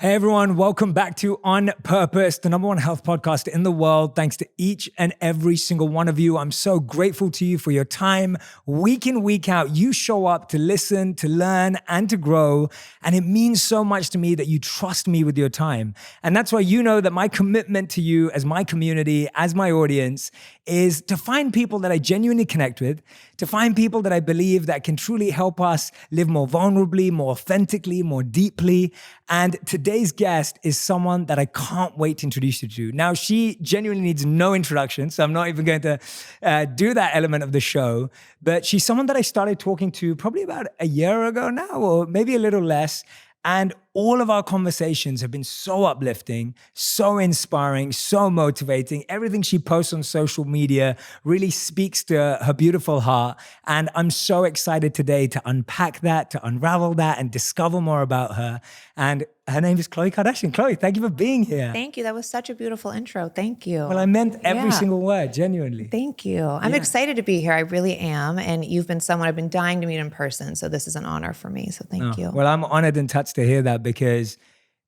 Hey everyone, welcome back to On Purpose, the number one health podcast in the world. Thanks to each and every single one of you. I'm so grateful to you for your time. Week in, week out, you show up to listen, to learn, and to grow. And it means so much to me that you trust me with your time. And that's why you know that my commitment to you as my community, as my audience, is to find people that I genuinely connect with, to find people that I believe that can truly help us live more vulnerably, more authentically, more deeply. And today's guest is someone that I can't wait to introduce you to. Now, she genuinely needs no introduction, so I'm not even going to do that element of the show. But she's someone that I started talking to probably about a year ago now, or maybe a little less. And all of our conversations have been so uplifting, so inspiring, so motivating. Everything she posts on social media really speaks to her beautiful heart. And I'm so excited today to unpack that, to unravel that, and discover more about her. And her name is Khloe Kardashian. Khloe, thank you for being here. Thank you. That was such a beautiful intro. Thank you. Well, I meant every single word, genuinely. Thank you. I'm excited to be here. I really am. And you've been someone I've been dying to meet in person. So this is an honor for me. So thank you. Well, I'm honored and touched to hear that because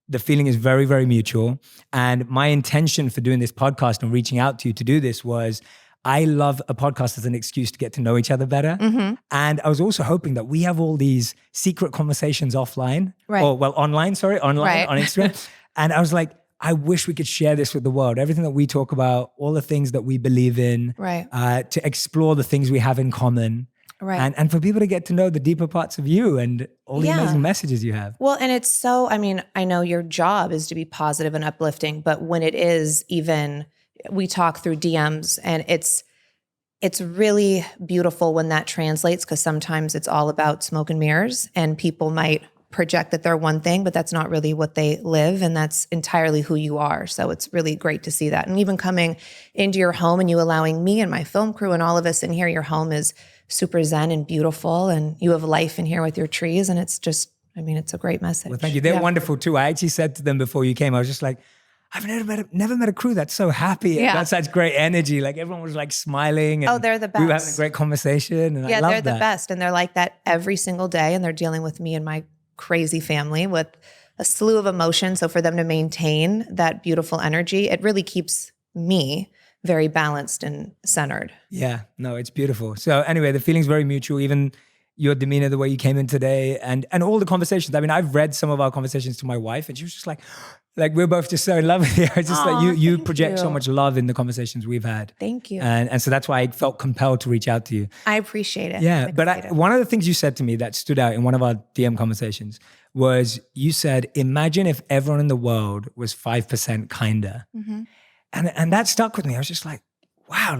the feeling is very, very mutual. And my intention for doing this podcast and reaching out to you to do this was I love a podcast as an excuse to get to know each other better. Mm-hmm. And I was also hoping that we have all these secret conversations offline, online on Instagram. And I was like, I wish we could share this with the world. Everything that we talk about, all the things that we believe in, to explore the things we have in common. Right. And for people to get to know the deeper parts of you and all the amazing messages you have. Well, and it's so, I know your job is to be positive and uplifting, but when it is even, we talk through DMs and it's really beautiful when that translates, because sometimes it's all about smoke and mirrors and people might project that they're one thing, but that's not really what they live, and that's entirely who you are. So it's really great to see that. And even coming into your home and you allowing me and my film crew and all of us in here, your home is super zen and beautiful, and you have life in here with your trees, and it's just, it's a great message. Well, thank you. They're wonderful too. I actually said to them before you came, I was just like, I've never met a crew that's so happy. Yeah. That's such great energy. Like everyone was like smiling. And they're the best. We were having a great conversation. And I love they're the best. And they're like that every single day. And they're dealing with me and my crazy family with a slew of emotions. So for them to maintain that beautiful energy, it really keeps me very balanced and centered. Yeah, no, it's beautiful. So anyway, the feeling's very mutual. Even your demeanor, the way you came in today, and all the conversations. I've read some of our conversations to my wife, and she was just like we're both just so in love with you. It's just like you project so much love in the conversations we've had. Thank you. And so that's why I felt compelled to reach out to you. I appreciate it. Yeah, but one of the things you said to me that stood out in one of our DM conversations was you said, imagine if everyone in the world was 5% kinder. Mm-hmm. And that stuck with me. I was just like, wow,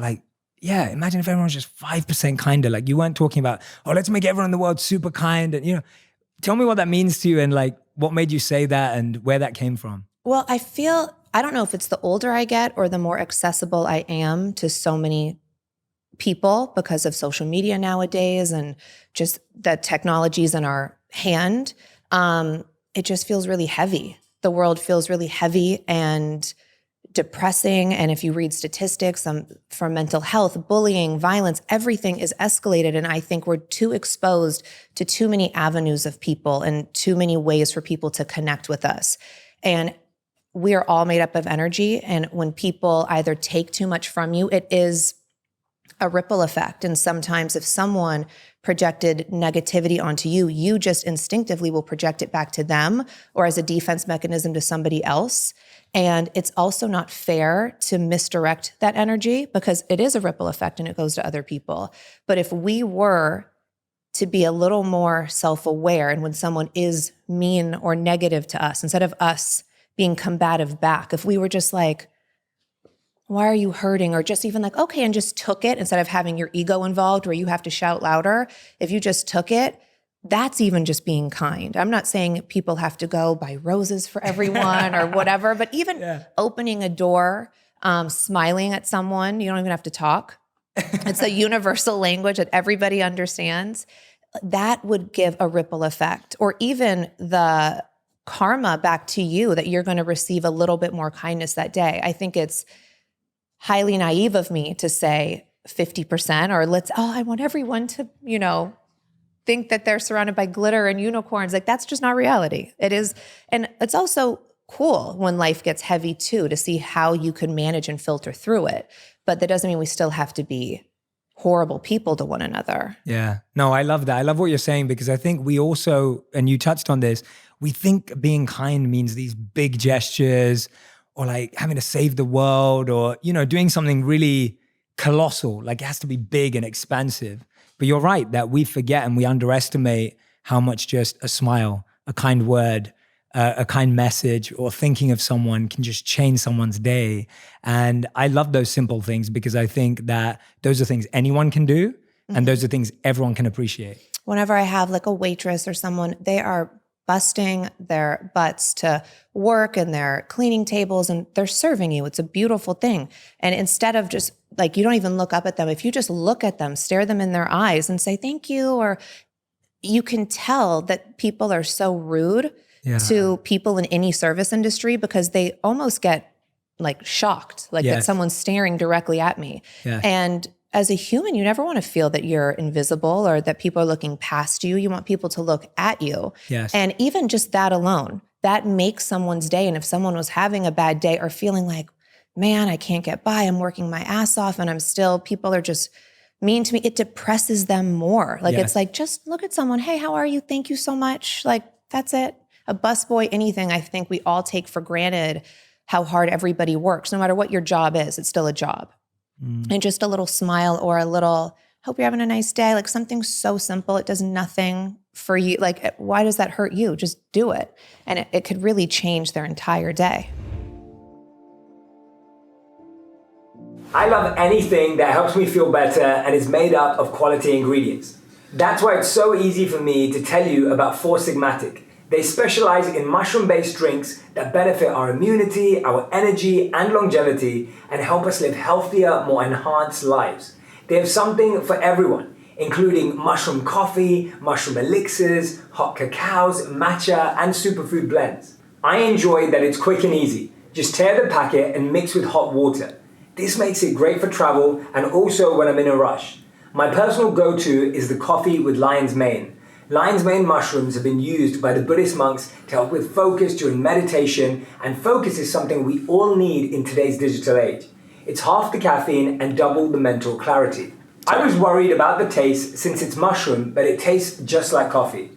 imagine if everyone was just 5% kinder. Like you weren't talking about, let's make everyone in the world super kind. And, tell me what that means to you and what made you say that and where that came from. Well, I don't know if it's the older I get or the more accessible I am to so many people because of social media nowadays and just the technologies in our hand. It just feels really heavy. The world feels really heavy and depressing. And if you read statistics for mental health, bullying, violence, everything is escalated. And I think we're too exposed to too many avenues of people and too many ways for people to connect with us. And we are all made up of energy. And when people either take too much from you, it is a ripple effect. And sometimes if someone projected negativity onto you, you just instinctively will project it back to them or as a defense mechanism to somebody else. And it's also not fair to misdirect that energy because it is a ripple effect and it goes to other people. But if we were to be a little more self-aware, and when someone is mean or negative to us, instead of us being combative back, if we were just like, why are you hurting? Or just even like, okay, and just took it instead of having your ego involved where you have to shout louder. If you just took it, that's even just being kind. I'm not saying people have to go buy roses for everyone or whatever, but even opening a door, smiling at someone, you don't even have to talk. It's a universal language that everybody understands. That would give a ripple effect, or even the karma back to you that you're going to receive a little bit more kindness that day. I think it's highly naive of me to say 50% or I want everyone to, think that they're surrounded by glitter and unicorns. Like, that's just not reality. It is. And it's also cool when life gets heavy too, to see how you can manage and filter through it. But that doesn't mean we still have to be horrible people to one another. Yeah. No, I love that. I love what you're saying, because I think we also, and you touched on this, we think being kind means these big gestures, or like having to save the world, or, you know, doing something really colossal. Like, it has to be big and expansive. But you're right that we forget and we underestimate how much just a smile, a kind word, a kind message, or thinking of someone can just change someone's day. And I love those simple things, because I think that those are things anyone can do, and those are things everyone can appreciate. Whenever I have like a waitress or someone, they are busting their butts to work, and they're cleaning tables, and they're serving you. It's a beautiful thing. And instead of just like, you don't even look up at them. If you just look at them, stare them in their eyes and say, thank you. Or you can tell that people are so rude to people in any service industry, because they almost get like shocked, like that someone's staring directly at me. And as a human, you never want to feel that you're invisible, or that people are looking past you. You want people to look at you. And even just that alone, that makes someone's day. And if someone was having a bad day, or feeling like, man, I can't get by, I'm working my ass off, and people are just mean to me, it depresses them more. Like, it's like, just look at someone, hey, how are you? Thank you so much. Like, that's it. A busboy, anything. I think we all take for granted how hard everybody works. No matter what your job is, it's still a job. And just a little smile, or a little, hope you're having a nice day. Like, something so simple, it does nothing for you. Like, why does that hurt you? Just do it. And it could really change their entire day. I love anything that helps me feel better and is made up of quality ingredients. That's why it's so easy for me to tell you about Four Sigmatic. They specialize in mushroom-based drinks that benefit our immunity, our energy, and longevity, and help us live healthier, more enhanced lives. They have something for everyone, including mushroom coffee, mushroom elixirs, hot cacaos, matcha, and superfood blends. I enjoy that it's quick and easy. Just tear the packet and mix with hot water. This makes it great for travel, and also when I'm in a rush. My personal go-to is the coffee with lion's mane. Lion's mane mushrooms have been used by the Buddhist monks to help with focus during meditation, and focus is something we all need in today's digital age. It's half the caffeine and double the mental clarity. I was worried about the taste since it's mushroom, but it tastes just like coffee.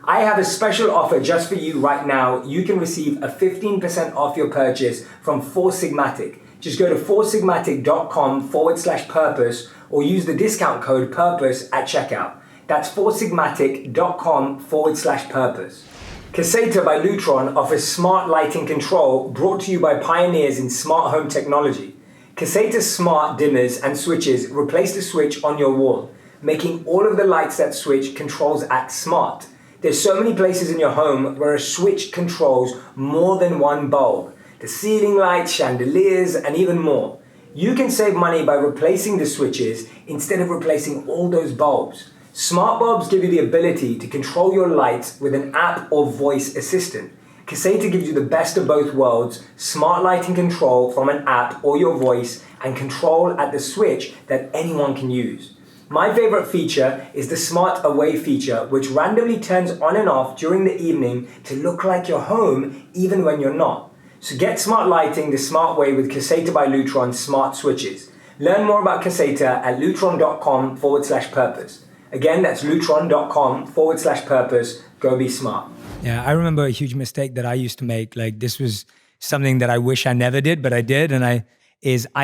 I have a special offer just for you right now. You can receive a 15% off your purchase from Four Sigmatic. Just go to foursigmatic.com/purpose, or use the discount code PURPOSE at checkout. That's foursigmatic.com/purpose. Caseta by Lutron offers smart lighting control, brought to you by pioneers in smart home technology. Caseta's smart dimmers and switches replace the switch on your wall, making all of the lights that switch controls act smart. There's so many places in your home where a switch controls more than one bulb. The ceiling lights, chandeliers, and even more. You can save money by replacing the switches instead of replacing all those bulbs. Smart bulbs give you the ability to control your lights with an app or voice assistant. Caseta gives you the best of both worlds, smart lighting control from an app or your voice, and control at the switch that anyone can use. My favorite feature is the Smart Away feature, which randomly turns on and off during the evening to look like you're home even when you're not. So get smart lighting the smart way with Caseta by Lutron smart switches. Learn more about Caseta at lutron.com/purpose. Again, that's lutron.com/purpose. Go be smart. Yeah, I remember a huge mistake that I used to make. Like, this was something that I wish I never did, but I did. And I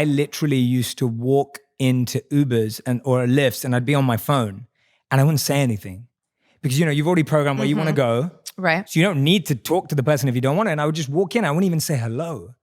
literally used to walk into Ubers or Lyfts, and I'd be on my phone and I wouldn't say anything, because, you know, you've already programmed where you want to go. Right. So you don't need to talk to the person if you don't want to. And I would just walk in. I wouldn't even say hello.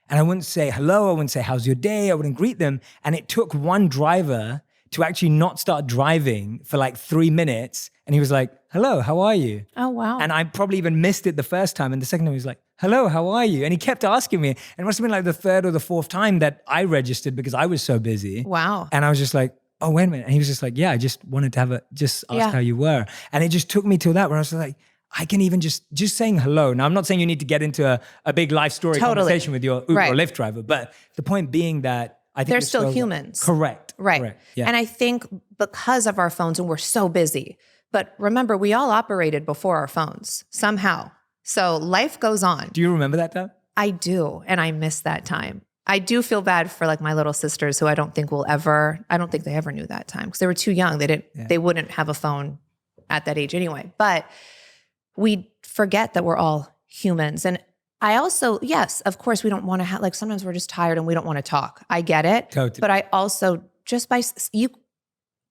And I wouldn't say hello. I wouldn't say, how's your day? I wouldn't greet them. And it took one driver to actually not start driving for like 3 minutes. And he was like, hello, how are you? Oh, wow. And I probably even missed it the first time. And the second time he was like, hello, how are you? And he kept asking me. And it must have been like the third or the fourth time that I registered, because I was so busy. Wow. And I was just like, oh, wait a minute. And he was just like, yeah, I just wanted to ask how you were. And it just took me to that where I was like, I can even just saying hello. Now, I'm not saying you need to get into a big life story conversation with your Uber or Lyft driver, but the point being that I think they're still humans. Correct. Right. Correct. Yeah. And I think because of our phones and we're so busy, But remember, we all operated before our phones somehow. So life goes on. Do you remember that time? I do. And I miss that time. I do feel bad for like my little sisters who I don't think they ever knew that time because they were too young. They wouldn't have a phone at that age anyway. But we forget that we're all humans. And I also, yes, of course, we don't want to have, like, sometimes we're just tired and we don't want to talk. I get it. Totally. But I also,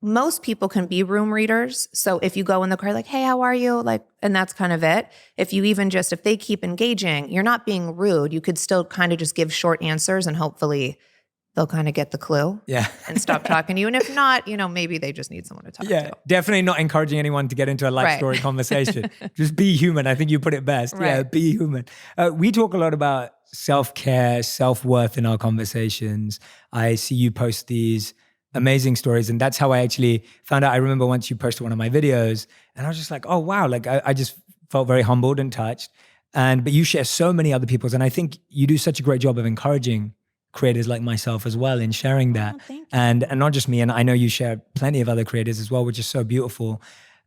most people can be room readers. So if you go in the car, like, hey, how are you? Like, and that's kind of it. If they keep engaging, you're not being rude. You could still kind of just give short answers and hopefully they'll kind of get the clue and stop talking to you. And if not, maybe they just need someone to talk to. Definitely not encouraging anyone to get into a life story conversation. Just be human. I think you put it best. Right. Yeah, be human. We talk a lot about self-care, self-worth in our conversations. I see you post these amazing stories. And that's how I actually found out. I remember once you posted one of my videos and I was just like, oh, wow. Like I just felt very humbled and touched. But you share so many other people's. And I think you do such a great job of encouraging creators like myself as well in sharing that. Thank you. And not just me. And I know you share plenty of other creators as well, which is so beautiful.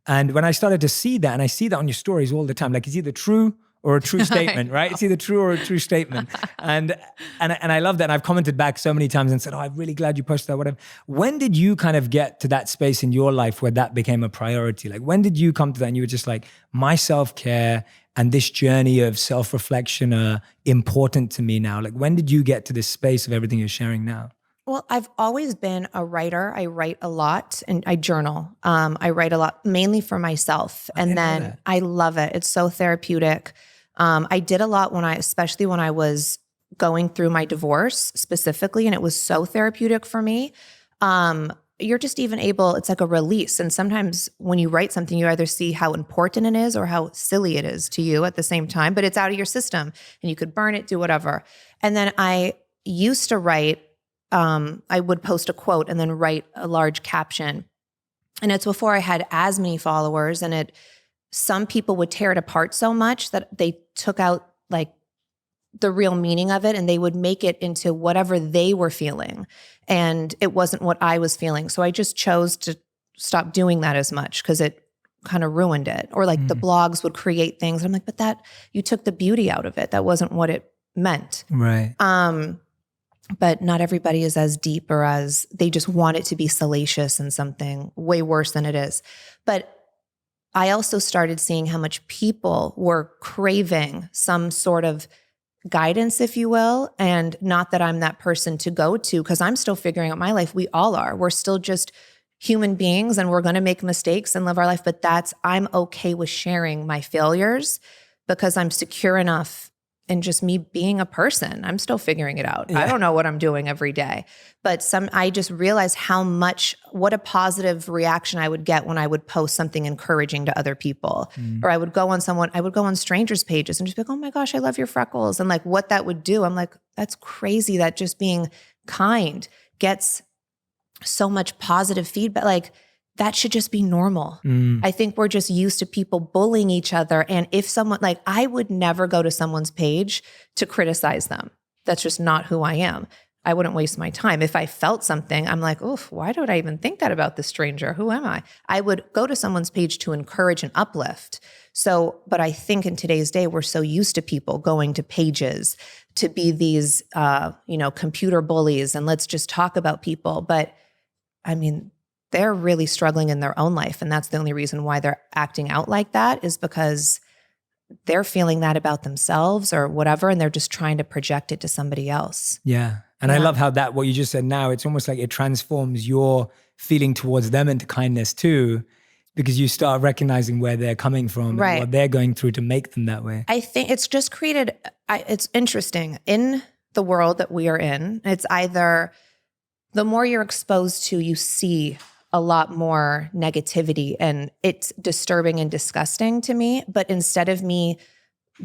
And when I started to see that, and I see that on your stories all the time, like it's either true or a true statement, right? It's either true or a true statement. And I love that. And I've commented back so many times and said, oh, I'm really glad you posted that, whatever. When did you kind of get to that space in your life where that became a priority? Like when did you come to that and you were just like, my self-care and this journey of self-reflection are important to me now? Like when did you get to this space of everything you're sharing now? Well, I've always been a writer. I write a lot and I journal. I write a lot, mainly for myself. And then I love it. It's so therapeutic. I did a lot especially when I was going through my divorce specifically, and it was so therapeutic for me. You're just even able, it's like a release. And sometimes when you write something, you either see how important it is or how silly it is to you at the same time, but it's out of your system and you could burn it, do whatever. And then I used to write, I would post a quote and then write a large caption. And it's before I had as many followers, and some people would tear it apart so much that they took out like the real meaning of it and they would make it into whatever they were feeling. And it wasn't what I was feeling. So I just chose to stop doing that as much because it kind of ruined it. Or like the blogs would create things. I'm like, but you took the beauty out of it. That wasn't what it meant. Right. But not everybody is as deep or as they just want it to be salacious and something way worse than it is. But I also started seeing how much people were craving some sort of guidance, if you will. And not that I'm that person to go to because I'm still figuring out my life. We all are. We're still just human beings and we're going to make mistakes and live our life. But I'm okay with sharing my failures because I'm secure enough in just me being a person. I'm still figuring it out. Yeah. I don't know what I'm doing every day, but I just realized what a positive reaction I would get when I would post something encouraging to other people. Or I would go on strangers' pages and just be like, oh my gosh, I love your freckles. And like what that would do. I'm like, that's crazy that just being kind gets so much positive feedback. Like that should just be normal. I think we're just used to people bullying each other. And if someone, like I would never go to someone's page to criticize them. That's just not who I am. I wouldn't waste my time. If I felt something, I'm like, oof, why would I even think that about this stranger? Who am I? I would go to someone's page to encourage and uplift. So, but I think in today's day, we're so used to people going to pages to be these, computer bullies and let's just talk about people. But I mean, they're really struggling in their own life. And that's the only reason why they're acting out like that is because they're feeling that about themselves or whatever. And they're just trying to project it to somebody else. Yeah. And I love how what you just said now, it's almost like it transforms your feeling towards them into kindness too, because you start recognizing where they're coming from and what they're going through to make them that way. I think it's just created, it's interesting in the world that we are in. It's either the more you're exposed to, you see a lot more negativity and it's disturbing and disgusting to me. But instead of me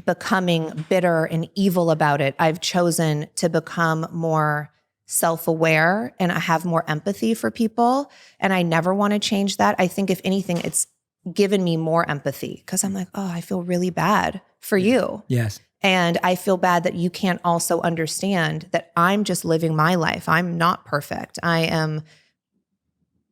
becoming bitter and evil about it, I've chosen to become more self-aware and I have more empathy for people. And I never want to change that. I think if anything, it's given me more empathy because I'm like, oh, I feel really bad for you. Yes. And I feel bad that you can't also understand that I'm just living my life. I'm not perfect. I am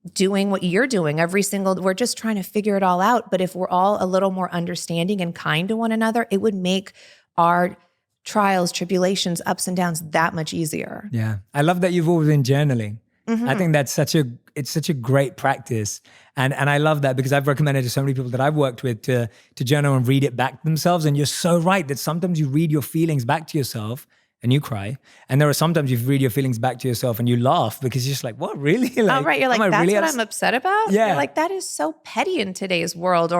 doing what you're doing we're just trying to figure it all out. But if we're all a little more understanding and kind to one another, it would make our trials, tribulations, ups and downs that much easier. Yeah. I love that you've always been journaling. Mm-hmm. I think that's such a great practice. And I love that because I've recommended to so many people that I've worked with to journal and read it back themselves. And you're so right that sometimes you read your feelings back to yourself and you cry. And there are sometimes you read your feelings back to yourself and you laugh because you're just like, what, really? Like, oh, right. You're like, that's really what I'm upset about? Yeah. You're like, that is so petty in today's world.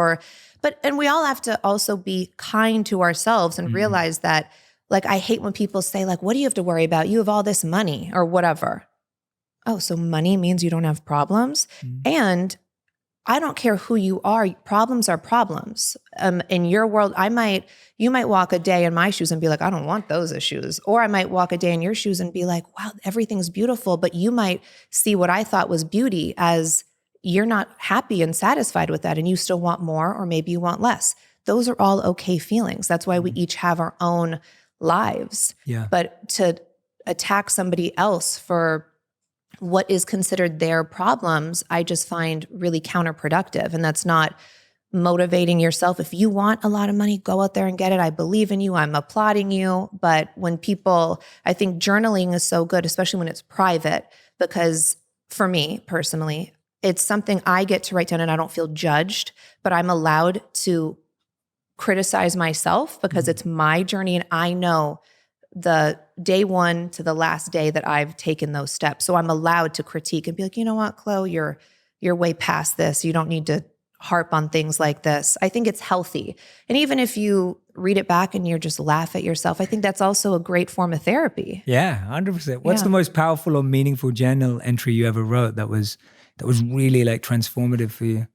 And we all have to also be kind to ourselves and realize that, like, I hate when people say, like, what do you have to worry about? You have all this money or whatever. Oh, so money means you don't have problems? And I don't care who you are. Problems are problems. In your world, you might walk a day in my shoes and be like, I don't want those issues. Or I might walk a day in your shoes and be like, wow, everything's beautiful. But you might see what I thought was beauty as you're not happy and satisfied with that. And you still want more, or maybe you want less. Those are all okay feelings. That's why we each have our own lives. Yeah. But to attack somebody else for what is considered their problems, I just find really counterproductive. And that's not motivating yourself. If you want a lot of money, go out there and get it. I believe in you. I'm applauding you. But I think journaling is so good, especially when it's private, because for me personally, it's something I get to write down and I don't feel judged, but I'm allowed to criticize myself because it's my journey and I know the day one to the last day that I've taken those steps. So I'm allowed to critique and be like, you know what, Khloe, you're way past this. You don't need to harp on things like this. I think it's healthy. And even if you read it back and you're just laugh at yourself, I think that's also a great form of therapy. Yeah, 100%. What's the most powerful or meaningful journal entry you ever wrote that was really like transformative for you?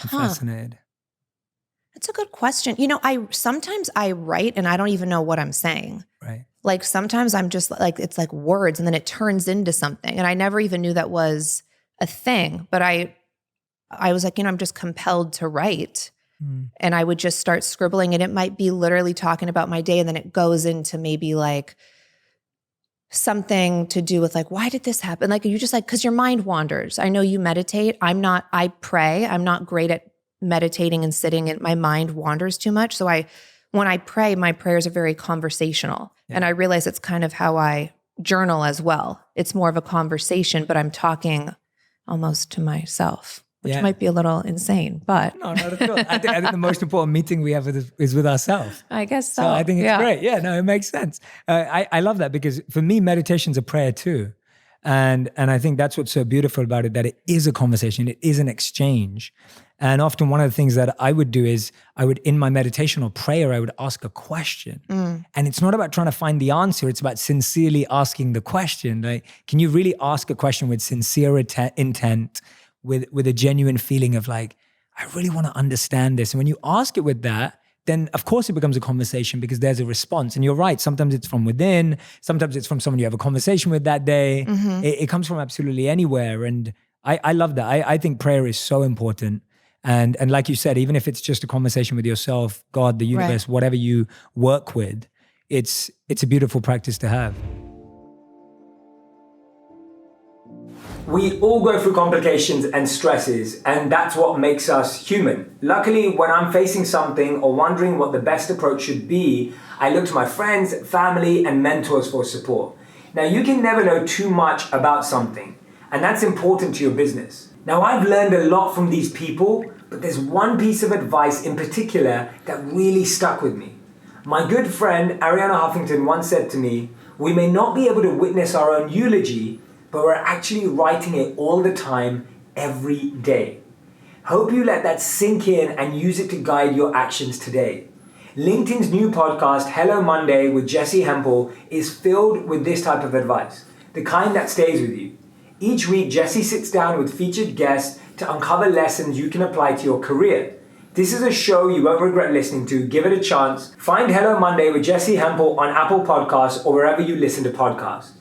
I'm fascinated. That's a good question. You know, sometimes I write and I don't even know what I'm saying. Right. Like sometimes I'm just like, it's like words and then it turns into something. And I never even knew that was a thing. But I was like, I'm just compelled to write. And I would just start scribbling and it might be literally talking about my day. And then it goes into maybe like something to do with like, why did this happen? Like, you just like, because your mind wanders. I know you meditate. I pray. I'm not great at meditating and sitting, and my mind wanders too much. So when I pray, my prayers are very conversational. Yeah. And I realize it's kind of how I journal as well. It's more of a conversation, but I'm talking almost to myself, which might be a little insane, but. No, not at all. I think the most important meeting we have is with ourselves. I guess so. So I think it's great. Yeah, no, it makes sense. I love that because for me, meditation's a prayer too. And I think that's what's so beautiful about it, that it is a conversation, it is an exchange. And often one of the things that I would do is in my meditation or prayer, I would ask a question. And it's not about trying to find the answer. It's about sincerely asking the question. Like, can you really ask a question with sincere intent, with a genuine feeling of like, I really want to understand this. And when you ask it with that, then of course it becomes a conversation because there's a response. And you're right, sometimes it's from within, sometimes it's from someone you have a conversation with that day. It comes from absolutely anywhere. And I love that. I think prayer is so important. And like you said, even if it's just a conversation with yourself, God, the universe, whatever you work with, it's a beautiful practice to have. We all go through complications and stresses, and that's what makes us human. Luckily, when I'm facing something or wondering what the best approach should be, I look to my friends, family, and mentors for support. Now, you can never know too much about something, and that's important to your business. Now, I've learned a lot from these people, but there's one piece of advice in particular that really stuck with me. My good friend Ariana Huffington once said to me, "We may not be able to witness our own eulogy, but we're actually writing it all the time, every day." Hope you let that sink in and use it to guide your actions today. LinkedIn's new podcast, Hello Monday with Jesse Hempel, is filled with this type of advice, the kind that stays with you. Each week, Jesse sits down with featured guests to uncover lessons you can apply to your career. This is a show you won't regret listening to. Give it a chance. Find Hello Monday with Jesse Hempel on Apple Podcasts or wherever you listen to podcasts.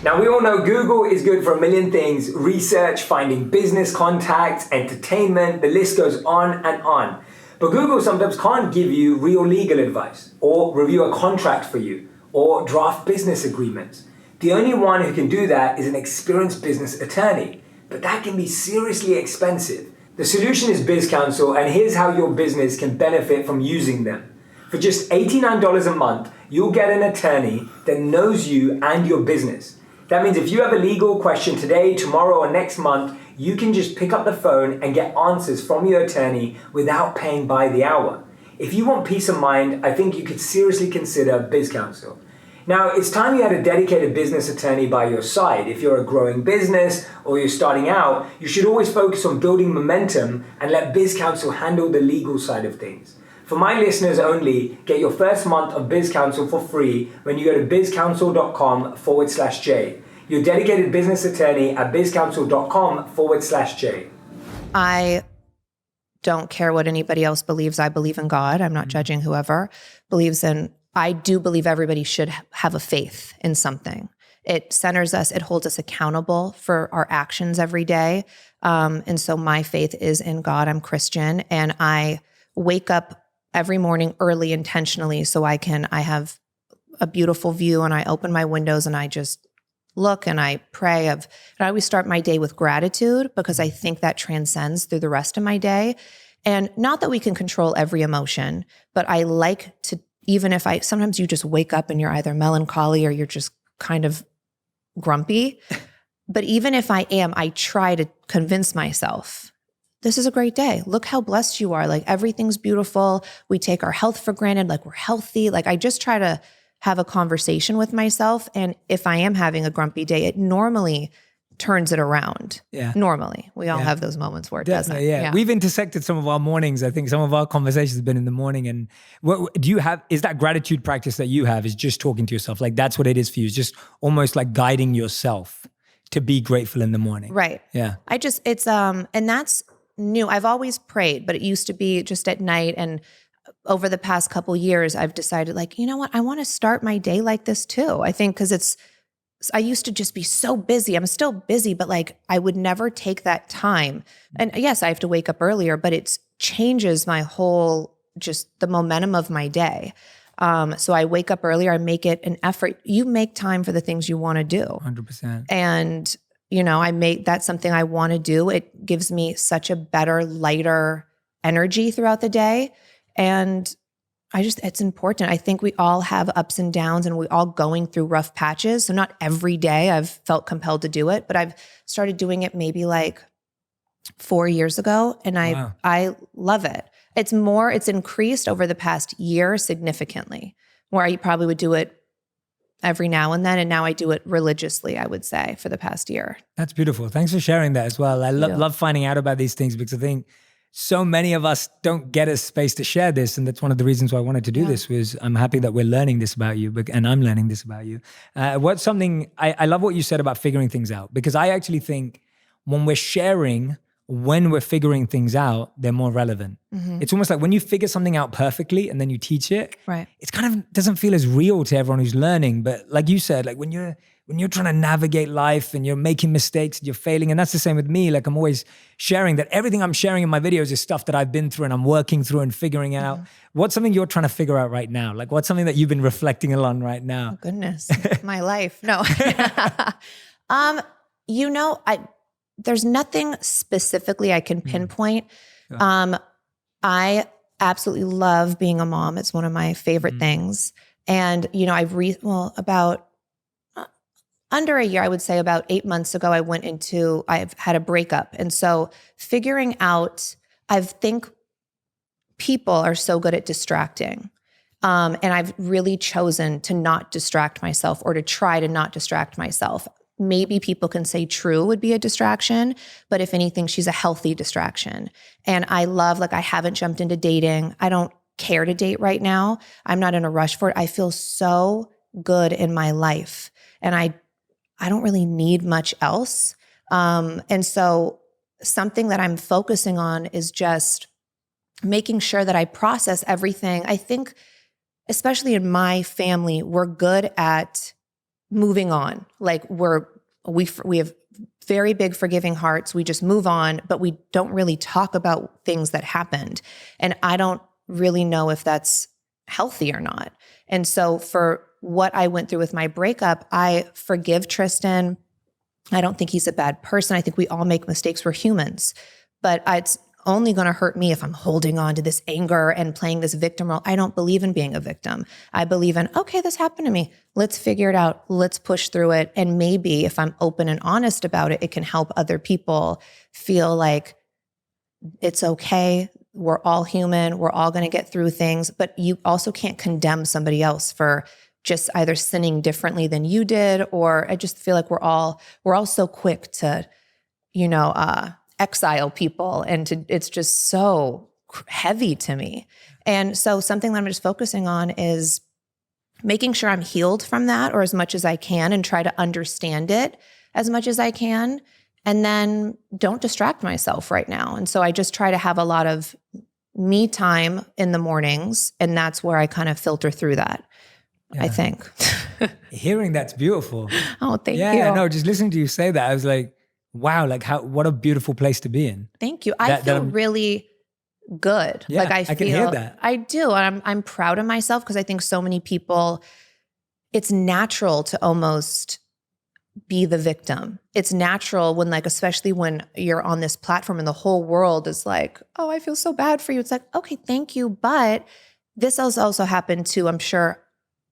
Now, we all know Google is good for a million things: research, finding business contacts, entertainment, the list goes on and on. But Google sometimes can't give you real legal advice, or review a contract for you, or draft business agreements. The only one who can do that is an experienced business attorney. but that can be seriously expensive. The solution is Biz Counsel, and here's how your business can benefit from using them. For just $89 a month, you'll get an attorney that knows you and your business. That means if you have a legal question today, tomorrow, or next month, you can just pick up the phone and get answers from your attorney without paying by the hour. If you want peace of mind, I think you could seriously consider Biz Counsel. Now, it's time you had a dedicated business attorney by your side. If you're a growing business or you're starting out, you should always focus on building momentum and let Biz Counsel handle the legal side of things. For my listeners only, get your first month of Biz Counsel for free when you go to bizcounsel.com/J. Your dedicated business attorney at bizcounsel.com/J. I don't care what anybody else believes. I believe in God. I'm not judging whoever believes in. I do believe everybody should have a faith in something. It centers us. It holds us accountable for our actions every day. And so my faith is in God. I'm Christian, and I wake up every morning early intentionally so I have a beautiful view, and I open my windows and I just look and I pray. And I always start my day with gratitude because I think that transcends through the rest of my day. And not that we can control every emotion, but I like to, even if sometimes you just wake up and you're either melancholy or you're just kind of grumpy. But even if I am, I try to convince myself, this is a great day. Look how blessed you are. Like everything's beautiful. We take our health for granted. Like we're healthy. Like I just try to have a conversation with myself. And if I am having a grumpy day, it normally turns it around. Yeah. Normally. We all have those moments where it Definitely, doesn't. yeah. We've intersected some of our mornings. I think some of our conversations have been in the morning. And what do you have, is that gratitude practice that you have is just talking to yourself? Like that's what it is for you. It's just almost like guiding yourself to be grateful in the morning. Right. Yeah. And that's new. I've always prayed, but it used to be just at night. And over the past couple years, I've decided like, you know what? I want to start my day like this too. I think because I used to just be so busy. I'm still busy, but like I would never take that time. And yes, I have to wake up earlier, but it changes my whole, just the momentum of my day. So I wake up earlier, I make it an effort. You make time for the things you want to do. 100%. And, that's something I want to do. It gives me such a better, lighter energy throughout the day. And it's important. I think we all have ups and downs and we're all going through rough patches. So not every day I've felt compelled to do it, but I've started doing it maybe like 4 years ago. And I love it. It's increased over the past year significantly, where I probably would do it every now and then. And now I do it religiously, I would say, for the past year. That's beautiful. Thanks for sharing that as well. I love finding out about these things because I think so many of us don't get a space to share this. And that's one of the reasons why I wanted to do this was I'm happy that we're learning this about you and I'm learning this about you. I love what you said about figuring things out, because I actually think when we're figuring things out, they're more relevant. Mm-hmm. It's almost like when you figure something out perfectly and then you teach it, right? It's kind of doesn't feel as real to everyone who's learning. But like you said, like when you're trying to navigate life and you're making mistakes and you're failing, and that's the same with me. Like I'm always sharing that everything I'm sharing in my videos is stuff that I've been through and I'm working through and figuring out. What's something you're trying to figure out right now? Like what's something that you've been reflecting on right now? Oh, goodness, my life. No. There's nothing specifically I can pinpoint. Yeah. I absolutely love being a mom. It's one of my favorite things. And, about under a year, I would say about 8 months ago, I've had a breakup. And so figuring out, I think people are so good at distracting. And I've really chosen to not distract myself or to try to not distract myself. Maybe people can say True would be a distraction, but if anything, she's a healthy distraction. And I love, I haven't jumped into dating. I don't care to date right now. I'm not in a rush for it. I feel so good in my life. And I don't really need much else. And so something that I'm focusing on is just making sure that I process everything. I think, especially in my family, we're good at moving on. Like we have very big forgiving hearts. We just move on, but we don't really talk about things that happened. And I don't really know if that's healthy or not. And so for what I went through with my breakup, I forgive Tristan. I don't think he's a bad person. I think we all make mistakes. We're humans. But it's only going to hurt me if I'm holding on to this anger and playing this victim role. I don't believe in being a victim. I believe in, okay, this happened to me. Let's figure it out. Let's push through it. And maybe if I'm open and honest about it, it can help other people feel like it's okay. We're all human. We're all going to get through things. But you also can't condemn somebody else for just either sinning differently than you did, or I just feel like we're all so quick to, exile people, and it's just so heavy to me. And so something that I'm just focusing on is making sure I'm healed from that, or as much as I can, and try to understand it as much as I can. And then don't distract myself right now. And so I just try to have a lot of me time in the mornings, and that's where I kind of filter through that. Yeah. I think. Hearing that's beautiful. Oh, thank you. Yeah, no, just listening to you say that, I was like, wow, like what a beautiful place to be in. Thank you. I feel really good. Yeah, like I can hear that. I do. And I'm proud of myself, because I think so many people, it's natural to almost be the victim. It's natural when, like, especially when you're on this platform and the whole world is like, oh, I feel so bad for you. It's like, okay, thank you. But this has also happened to, I'm sure,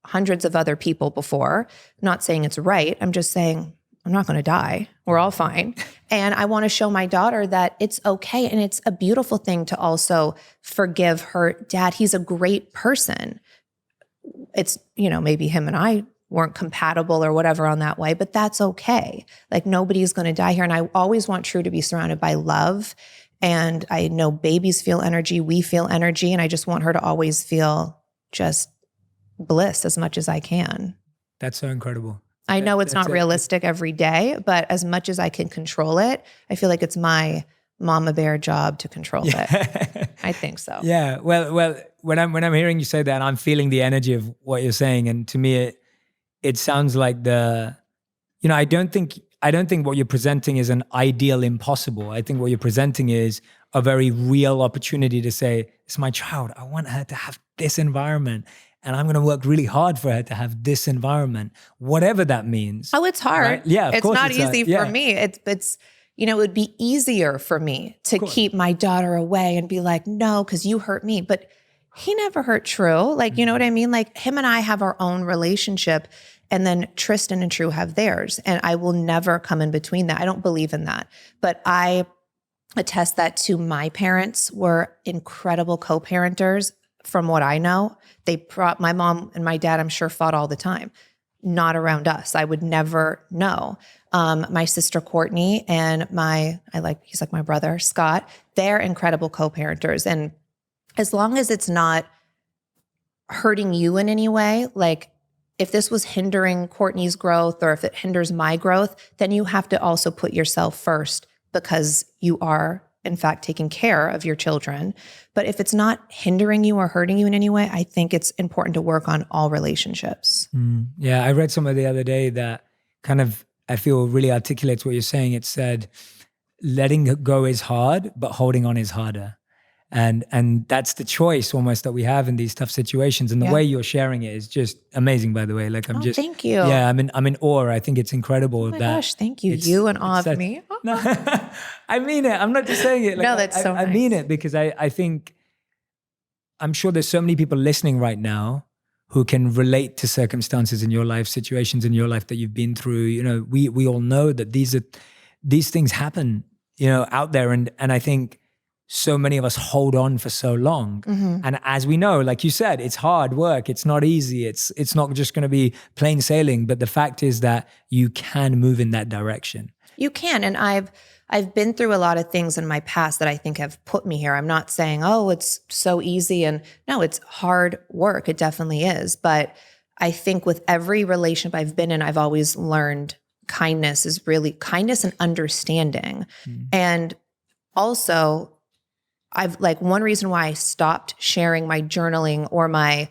hundreds of other people before. Not saying it's right. I'm just saying I'm not going to die. We're all fine. And I want to show my daughter that it's okay. And it's a beautiful thing to also forgive her dad. He's a great person. It's, maybe him and I weren't compatible or whatever on that way, but that's okay. Like, nobody's going to die here. And I always want True to be surrounded by love. And I know babies feel energy. We feel energy. And I just want her to always feel just bliss as much as I can. That's so incredible. I know it's not realistic every day, but as much as I can control it, I feel like it's my mama bear job to control it. I think so. Yeah. Well, when I'm hearing you say that, I'm feeling the energy of what you're saying. And to me, it sounds like I don't think what you're presenting is an ideal impossible. I think what you're presenting is a very real opportunity to say, it's my child. I want her to have this environment. And I'm going to work really hard for her to have this environment, whatever that means. Oh, it's hard. Right? Yeah, it's not easy for me. It's it would be easier for me to keep my daughter away and be like, no, because you hurt me. But he never hurt True. Like, you know what I mean? Like, him and I have our own relationship, and then Tristan and True have theirs. And I will never come in between that. I don't believe in that. But I attest that to my parents were incredible co-parenters. From what I know, my mom and my dad, I'm sure, fought all the time. Not around us. I would never know. My sister Courtney and he's like my brother, Scott, they're incredible co-parenters. And as long as it's not hurting you in any way, like if this was hindering Courtney's growth or if it hinders my growth, then you have to also put yourself first, because you are, in fact, taking care of your children. But if it's not hindering you or hurting you in any way, I think it's important to work on all relationships. Yeah, I read somewhere the other day that kind of, I feel, really articulates what you're saying. It said, letting go is hard, but holding on is harder. And that's the choice almost that we have in these tough situations. And the way you're sharing it is just amazing, by the way. Like, thank you. Yeah, I'm in awe. I think it's incredible. Oh my gosh, thank you. You in awe of me? No, I mean it. I'm not just saying it. Like, no, that's so nice. I mean it, because I think, I'm sure there's so many people listening right now who can relate to circumstances in your life, situations in your life that you've been through. We all know that these things happen, out there. And I think so many of us hold on for so long. Mm-hmm. And as we know, like you said, it's hard work. It's not easy. It's not just going to be plain sailing. But the fact is that you can move in that direction. You can. And I've been through a lot of things in my past that I think have put me here. I'm not saying, oh, it's so easy. And no, it's hard work. It definitely is. But I think with every relationship I've been in, I've always learned kindness and understanding. Mm. And also, one reason why I stopped sharing my journaling or my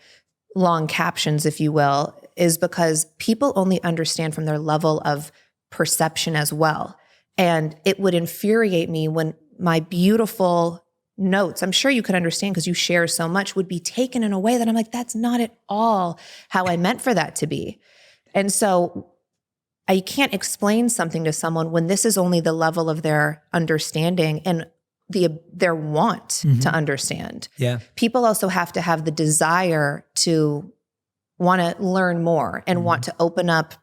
long captions, if you will, is because people only understand from their level of perception as well. And it would infuriate me when my beautiful notes, I'm sure you could understand because you share so much, would be taken in a way that I'm like, that's not at all how I meant for that to be. And so I can't explain something to someone when this is only the level of their understanding and their want to understand. Yeah. People also have to have the desire to want to learn more and want to open up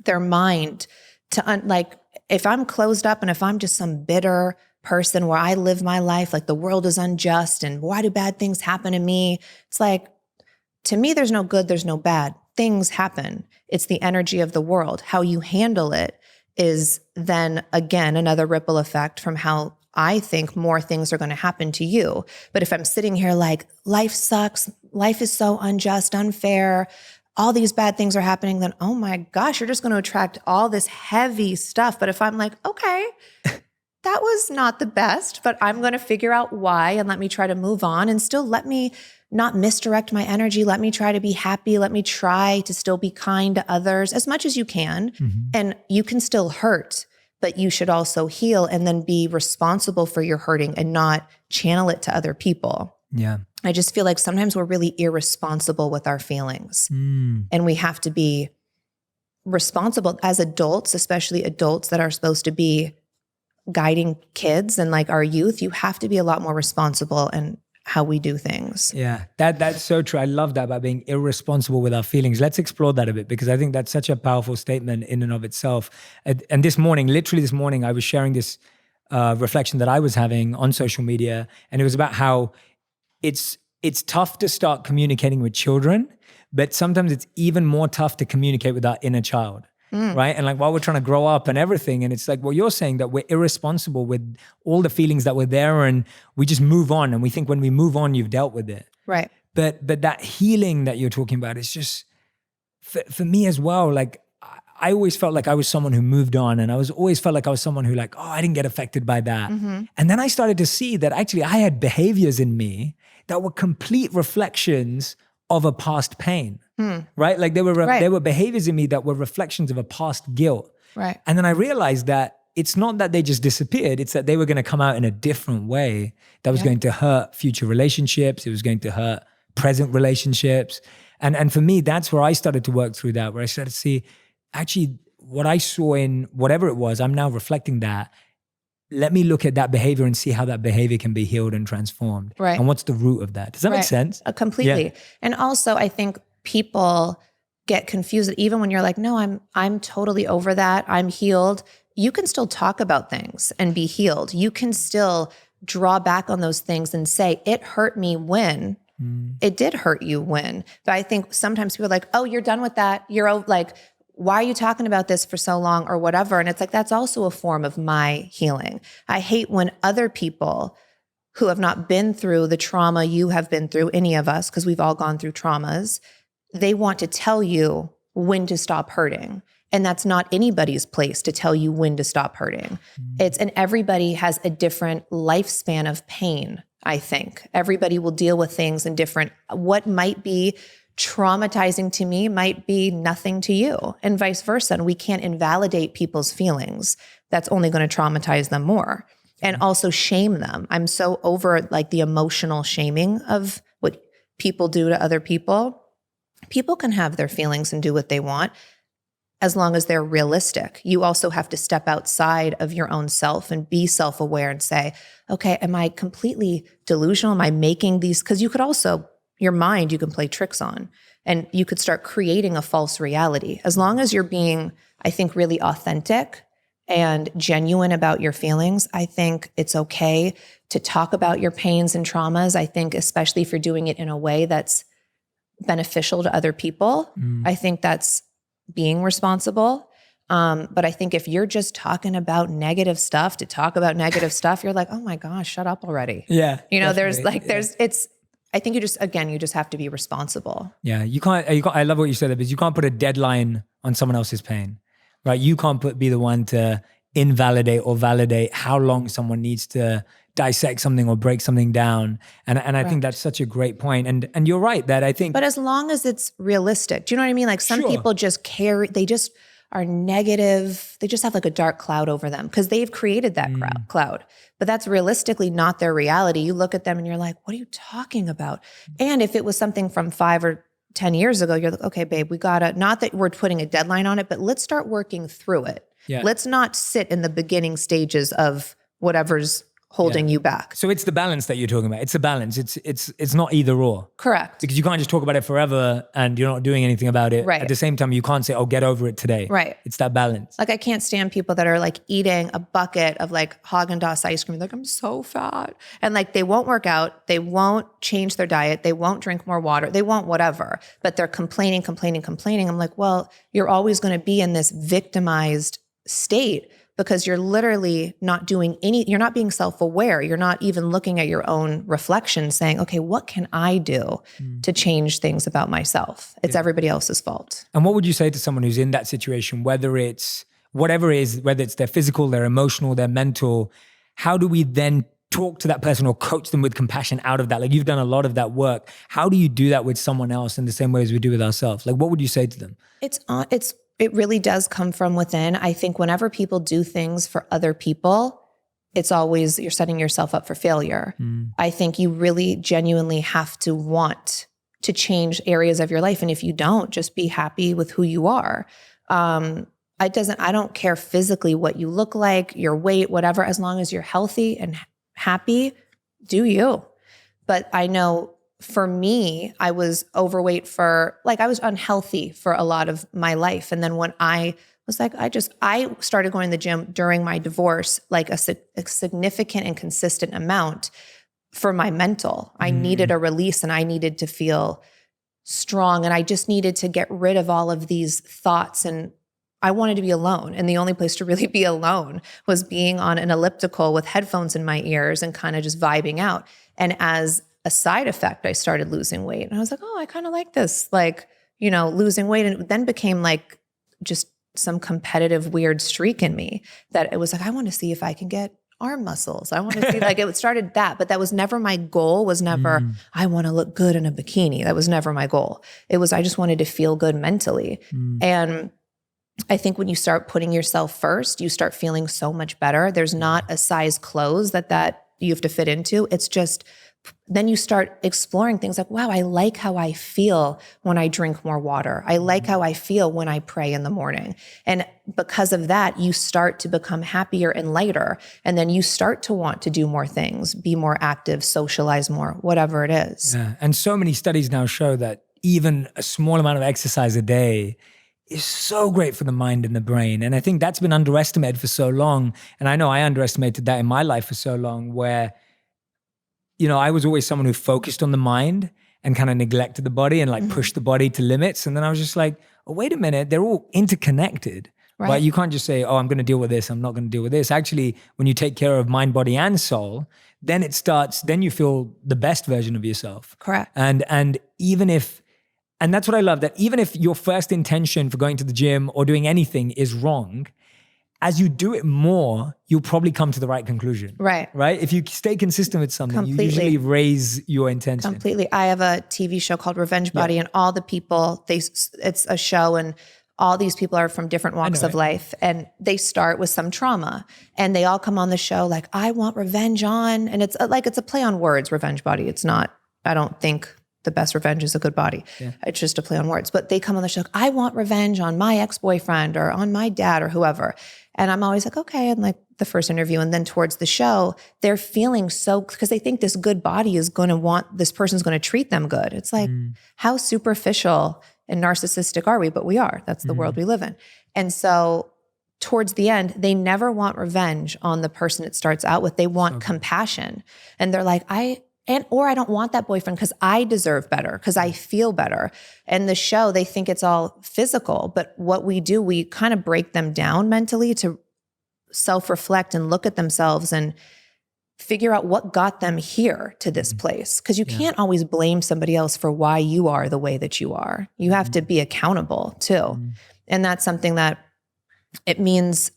their mind to like, if I'm closed up and if I'm just some bitter person where I live my life like the world is unjust and why do bad things happen to me? It's like, to me, there's no good, there's no bad. Things happen. It's the energy of the world. How you handle it is then, again, another ripple effect from how I think more things are going to happen to you. But if I'm sitting here like, life sucks, life is so unjust, unfair, all these bad things are happening, then, oh my gosh, you're just going to attract all this heavy stuff. But if I'm like, okay, that was not the best, but I'm going to figure out why and let me try to move on and still let me not misdirect my energy. Let me try to be happy. Let me try to still be kind to others as much as you can. And you can still hurt, but you should also heal and then be responsible for your hurting and not channel it to other people. Yeah. I just feel like sometimes we're really irresponsible with our feelings and we have to be responsible as adults, especially adults that are supposed to be guiding kids and like our youth. You have to be a lot more responsible in how we do things. Yeah, that's so true. I love that about being irresponsible with our feelings. Let's explore that a bit because I think that's such a powerful statement in and of itself. And this morning, literally this morning, I was sharing this reflection that I was having on social media, and it was about how it's tough to start communicating with children, but sometimes it's even more tough to communicate with our inner child. Right. And like while we're trying to grow up and everything, and it's like what you're saying, that we're irresponsible with all the feelings that were there and we just move on. And we think when we move on, you've dealt with it. Right. But that healing that you're talking about is just, for me as well, like I always felt like I was someone who moved on, and I always felt like I was someone who like, oh, I didn't get affected by that. And then I started to see that actually I had behaviors in me that were complete reflections of a past pain. Right? Like there were behaviors in me that were reflections of a past guilt. Right. And then I realized that it's not that they just disappeared. It's that they were going to come out in a different way that was going to hurt future relationships. It was going to hurt present relationships. And for me, that's where I started to work through that, where I started to see actually what I saw in whatever it was, I'm now reflecting that. Let me look at that behavior and see how that behavior can be healed and transformed. Right. And what's the root of that? Does that make sense? Completely. Yeah. And also I think people get confused even when you're like, no, I'm totally over that. I'm healed. You can still talk about things and be healed. You can still draw back on those things and say, it hurt me when it did hurt you when. But I think sometimes people are like, oh, you're done with that. You're like, why are you talking about this for so long or whatever? And it's like, that's also a form of my healing. I hate when other people who have not been through the trauma you have been through, any of us, because we've all gone through traumas, they want to tell you when to stop hurting. And that's not anybody's place to tell you when to stop hurting. And everybody has a different lifespan of pain, I think. Everybody will deal with things in different, what might be traumatizing to me might be nothing to you, and vice versa. And we can't invalidate people's feelings. That's only going to traumatize them more. And also shame them. I'm so over like the emotional shaming of what people do to other people. People can have their feelings and do what they want as long as they're realistic. You also have to step outside of your own self and be self-aware and say, okay, am I completely delusional? Am I making these? Because you could also, your mind, you can play tricks on, and you could start creating a false reality. As long as you're being, I think, really authentic and genuine about your feelings, I think it's okay to talk about your pains and traumas. I think especially if you're doing it in a way that's beneficial to other people, I think that's being responsible. But I think if you're just talking about negative stuff to talk about negative stuff, you're like, oh my gosh, shut up already. Yeah. You know, I think you just have to be responsible. Yeah. You can't, I love what you said there, because you can't put a deadline on someone else's pain, right? You can't be the one to invalidate or validate how long someone needs to dissect something or break something down. And I think that's such a great point. And you're right that I think. But as long as it's realistic, do you know what I mean? Like some people just they just are negative. They just have like a dark cloud over them because they've created that cloud. But that's realistically not their reality. You look at them and you're like, what are you talking about? And if it was something from 5 or 10 years ago, you're like, okay, babe, we gotta, not that we're putting a deadline on it, but let's start working through it. Yeah. Let's not sit in the beginning stages of whatever's holding you back. So it's the balance that you're talking about. It's a balance. It's not either or. Correct. Because you can't just talk about it forever and you're not doing anything about it. Right. At the same time, you can't say, oh, get over it today. Right. It's that balance. Like I can't stand people that are like eating a bucket of like Haagen-Dazs ice cream. Like, I'm so fat. And like they won't work out. They won't change their diet. They won't drink more water. They won't whatever. But they're complaining. I'm like, well, you're always going to be in this victimized state because you're literally not doing you're not being self-aware. You're not even looking at your own reflection saying, okay, what can I do to change things about myself? It's everybody else's fault. And what would you say to someone who's in that situation, whether it's whatever it is, whether it's their physical, their emotional, their mental, how do we then talk to that person or coach them with compassion out of that? Like you've done a lot of that work. How do you do that with someone else in the same way as we do with ourselves? Like what would you say to them? It really does come from within. I think whenever people do things for other people, it's always, you're setting yourself up for failure. I think you really genuinely have to want to change areas of your life. And if you don't, just be happy with who you are. I don't care physically what you look like, your weight, whatever, as long as you're healthy and happy, do you. But I know for me, I was overweight I was unhealthy for a lot of my life. And then when I was like, I started going to the gym during my divorce, like a significant and consistent amount for my mental. I needed a release and I needed to feel strong. And I just needed to get rid of all of these thoughts. And I wanted to be alone. And the only place to really be alone was being on an elliptical with headphones in my ears and kind of just vibing out. And as a side effect, I started losing weight. And I was like, oh, I kind of like this, like, losing weight. And it then became like just some competitive weird streak in me that it was like, I want to see if I can get arm muscles. I want to see like it started that, but that was never my goal, was never, I want to look good in a bikini. That was never my goal. It was, I just wanted to feel good mentally. And I think when you start putting yourself first, you start feeling so much better. There's not a size clothes that you have to fit into. It's just, then you start exploring things like, wow, I like how I feel when I drink more water. I like how I feel when I pray in the morning. And because of that, you start to become happier and lighter. And then you start to want to do more things, be more active, socialize more, whatever it is. Yeah. And so many studies now show that even a small amount of exercise a day is so great for the mind and the brain. And I think that's been underestimated for so long. And I know I underestimated that in my life for so long, where I was always someone who focused on the mind and kind of neglected the body and like pushed the body to limits. And then I was just like, oh, wait a minute, they're all interconnected. Right? You can't just say, oh, I'm going to deal with this, I'm not going to deal with this. Actually, when you take care of mind, body, and soul, then then you feel the best version of yourself. Correct. And that's what I love, that even if your first intention for going to the gym or doing anything is wrong, as you do it more, you'll probably come to the right conclusion. Right. If you stay consistent with something, Completely. You usually raise your intention. Completely. I have a TV show called Revenge Body, and all the people, it's a show, and all these people are from different walks of life, and they start with some trauma, and they all come on the show like, I want revenge on, and it's a play on words, Revenge Body. It's not, I don't think the best revenge is a good body. Yeah. It's just a play on words. But they come on the show like, I want revenge on my ex-boyfriend or on my dad or whoever. And I'm always like, okay. And like the first interview, and then towards the show, they're feeling because they think this good body is going to this person's going to treat them good. It's like, how superficial and narcissistic are we? But we are. That's the world we live in. And so towards the end, they never want revenge on the person it starts out with. They want compassion. And they're like, or I don't want that boyfriend because I deserve better, because I feel better. And the show, they think it's all physical, but what we do, we kind of break them down mentally to self-reflect and look at themselves and figure out what got them here to this place. Because you can't always blame somebody else for why you are the way that you are. You have to be accountable too. And that's something that it means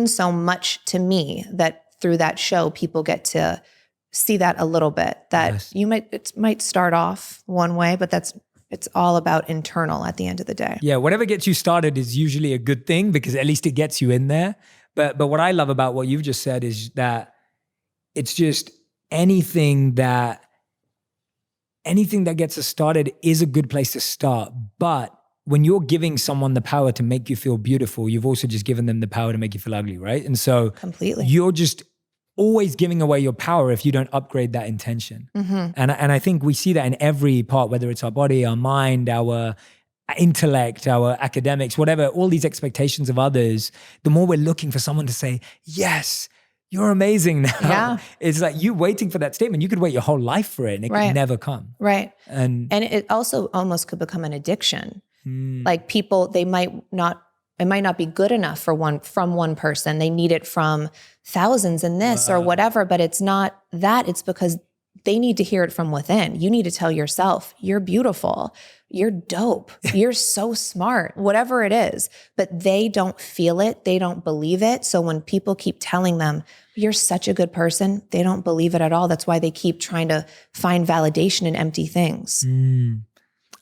so much to me that through that show, people get to see that a little bit, that it might start off one way, but it's all about internal at the end of the day. Yeah. Whatever gets you started is usually a good thing, because at least it gets you in there. But what I love about what you've just said is that it's just anything that anything that gets us started is a good place to start. But when you're giving someone the power to make you feel beautiful, you've also just given them the power to make you feel ugly, right? And so completely, you're just always giving away your power if you don't upgrade that intention. And I think we see that in every part, whether it's our body, our mind, our intellect, our academics, whatever, all these expectations of others, the more we're looking for someone to say, yes, you're amazing now. Yeah. It's like you waiting for that statement. You could wait your whole life for it and it could never come. Right. And it also almost could become an addiction. Like people, it might not be good enough from one person. They need it from thousands in this or whatever, but it's not that. It's because they need to hear it from within. You need to tell yourself, you're beautiful, you're dope, you're so smart, whatever it is, but they don't feel it. They don't believe it. So when people keep telling them, you're such a good person, they don't believe it at all. That's why they keep trying to find validation in empty things.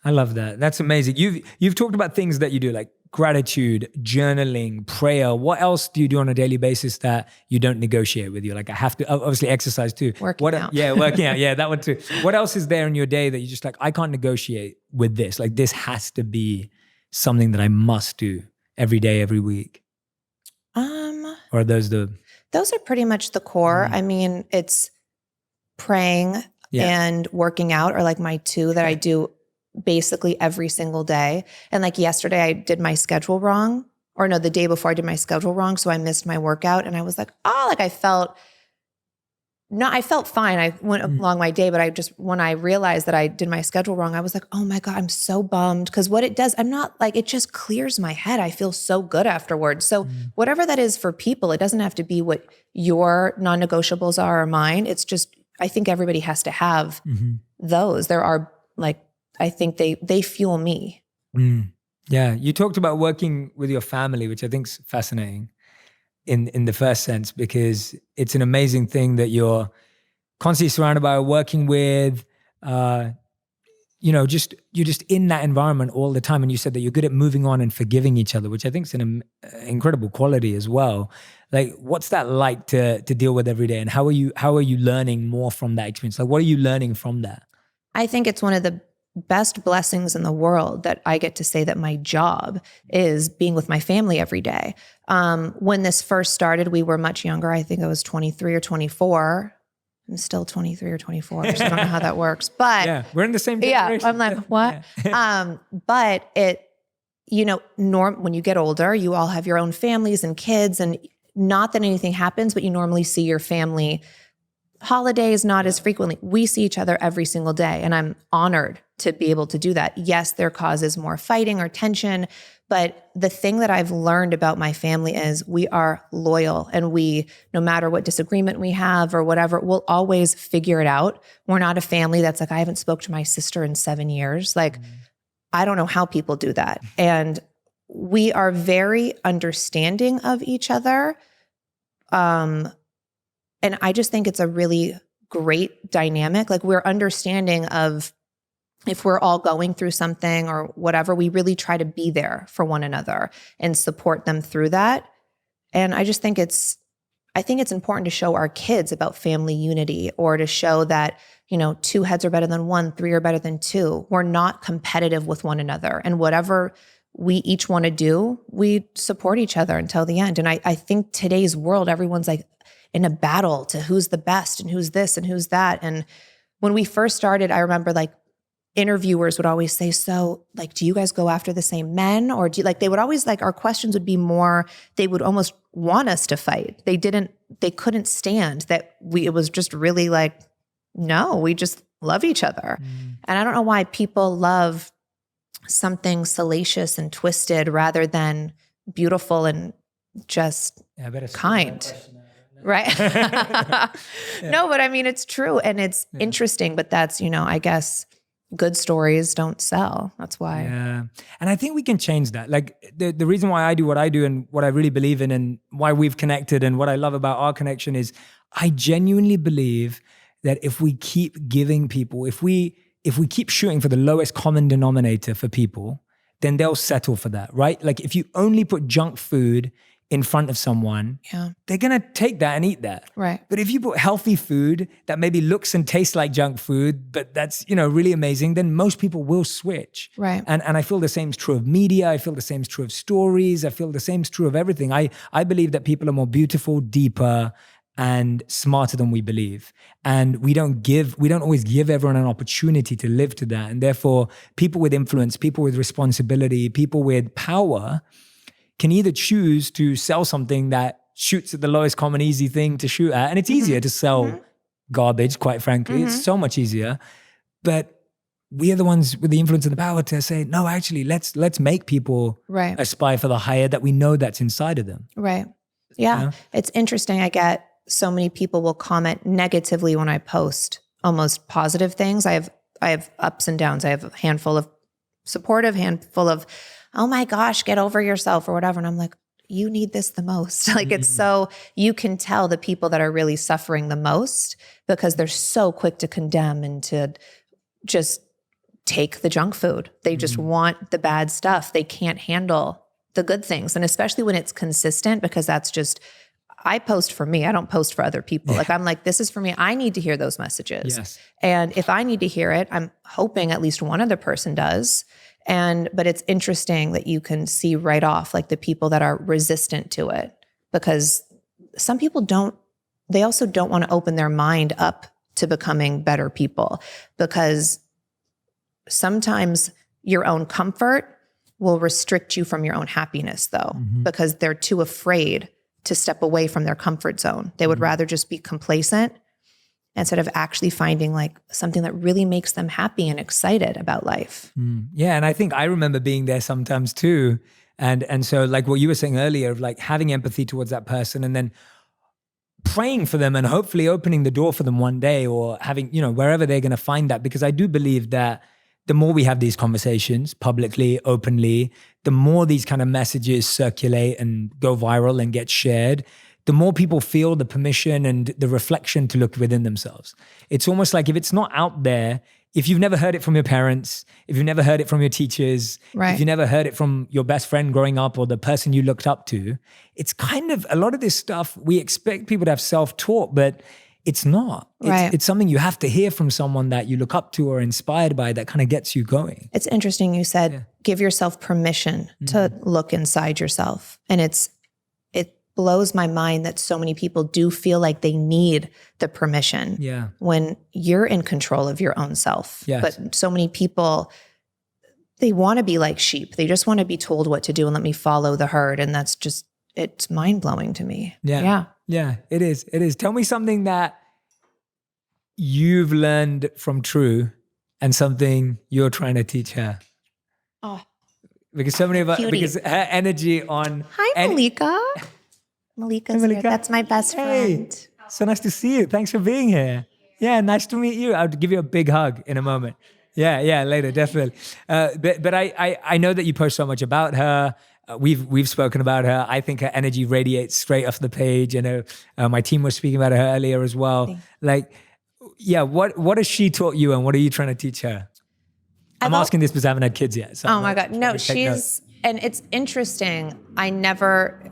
I love that. That's amazing. You've talked about things that you do like gratitude, journaling, prayer. What else do you do on a daily basis that you don't negotiate with you? Like I have to, obviously exercise too. Working out. Yeah, working out. Yeah, that one too. What else is there in your day that you just like, I can't negotiate with this. Like this has to be something that I must do every day, every week. Or are those are pretty much the core. I mean, it's praying and working out are like my two that I do basically every single day. And like yesterday I did my schedule wrong, or no, the day before I did my schedule wrong. So I missed my workout and I was like, I felt fine. I went along my day, but when I realized that I did my schedule wrong, I was like, oh my God, I'm so bummed. Cause what it does, I'm not like, it just clears my head. I feel so good afterwards. So whatever that is for people, it doesn't have to be what your non-negotiables are or mine. It's just, I think everybody has to have those. There are like, I think they fuel me. Yeah. You talked about working with your family, which I think is fascinating in the first sense, because it's an amazing thing that you're constantly surrounded by, working with, you're just in that environment all the time. And you said that you're good at moving on and forgiving each other, which I think is an incredible quality as well. Like, what's that like to deal with every day? And how are you learning more from that experience? Like, what are you learning from that? I think it's one of the best blessings in the world that I get to say that my job is being with my family every day. When this first started, we were much younger. I think I was 23 or 24. I'm still 23 or 24. So I don't know how that works, but yeah, we're in the same generation. Yeah, I'm like, what? Yeah. But it, when you get older, you all have your own families and kids, and not that anything happens, but you normally see your family holidays, not as frequently. We see each other every single day, and I'm honored to be able to do that. Yes, there causes more fighting or tension, but the thing that I've learned about my family is we are loyal, and no matter what disagreement we have or whatever, we'll always figure it out. We're not a family that's like, I haven't spoke to my sister in 7 years. Like, I don't know how people do that. And we are very understanding of each other. And I just think it's a really great dynamic. Like, we're understanding of if we're all going through something or whatever, we really try to be there for one another and support them through that. And I just think it's important to show our kids about family unity, or to show that, 2 heads are better than 1, 3 are better than 2. We're not competitive with one another. And whatever we each want to do, we support each other until the end. And I think today's world, everyone's like in a battle to who's the best and who's this and who's that. And when we first started, I remember like interviewers would always say, so like, do you guys go after the same men? Or they would always like, our questions would be more, they would almost want us to fight. They couldn't stand that it was just really like, no, we just love each other. And I don't know why people love something salacious and twisted rather than beautiful and just kind. Right. No, but I mean, it's true. And it's interesting, but that's, I guess good stories don't sell. That's why. Yeah. And I think we can change that. Like the reason why I do what I do and what I really believe in and why we've connected and what I love about our connection is I genuinely believe that if we keep giving people, if we keep shooting for the lowest common denominator for people, then they'll settle for that, right? Like if you only put junk food in front of someone, they're going to take that and eat that. Right. But if you put healthy food that maybe looks and tastes like junk food, but that's, really amazing, then most people will switch. Right. And I feel the same is true of media. I feel the same is true of stories. I feel the same is true of everything. I believe that people are more beautiful, deeper, and smarter than we believe. And we don't always give everyone an opportunity to live to that. And therefore, people with influence, people with responsibility, people with power can either choose to sell something that shoots at the lowest common easy thing to shoot at. And it's easier to sell garbage, quite frankly. It's so much easier. But we are the ones with the influence and the power to say, no, actually, let's make people aspire for the higher that we know that's inside of them. Right. Yeah. It's interesting. I get so many people will comment negatively when I post almost positive things. I have ups and downs. I have a handful of supportive, handful of, oh my gosh, get over yourself or whatever. And I'm like, you need this the most. Like it's so, you can tell the people that are really suffering the most because they're so quick to condemn and to just take the junk food. They just want the bad stuff. They can't handle the good things. And especially when it's consistent, because that's just, I post for me. I don't post for other people. Like I'm like, this is for me. I need to hear those messages. Yes. And if I need to hear it, I'm hoping at least one other person does. But it's interesting that you can see right off like the people that are resistant to it, because some people they also don't want to open their mind up to becoming better people, because sometimes your own comfort will restrict you from your own happiness though, because they're too afraid to step away from their comfort zone. They would rather just be complacent instead of actually finding like something that really makes them happy and excited about life. Yeah. And I think I remember being there sometimes too. And so like what you were saying earlier of like having empathy towards that person and then praying for them and hopefully opening the door for them one day or having, wherever they're going to find that. Because I do believe that the more we have these conversations publicly, openly, the more these kind of messages circulate and go viral and get shared, the more people feel the permission and the reflection to look within themselves. It's almost like if it's not out there, if you've never heard it from your parents, if you've never heard it from your teachers, if you never heard it from your best friend growing up or the person you looked up to, it's kind of a lot of this stuff, we expect people to have self-taught, but it's not. It's something you have to hear from someone that you look up to or inspired by that kind of gets you going. It's interesting you said, give yourself permission to look inside yourself. And it blows my mind that so many people do feel like they need the permission when you're in control of your own self. But so many people, they want to be like sheep. They just want to be told what to do and let me follow the herd. And that's just, it's mind-blowing to me. Yeah, it is. It is. Tell me something that you've learned from True and something you're trying to teach her. Because so many of us, because her energy on... Hi, Malika. Malika's here. That's my best friend. So nice to see you. Thanks for being here. Yeah, nice to meet you. I'll give you a big hug in a moment. Yeah, later, definitely. But I know that you post so much about her. We've spoken about her. I think her energy radiates straight off the page. My team was speaking about her earlier as well. What has she taught you and what are you trying to teach her? I'm asking this because I haven't had kids yet. So my God. No, and it's interesting. I never,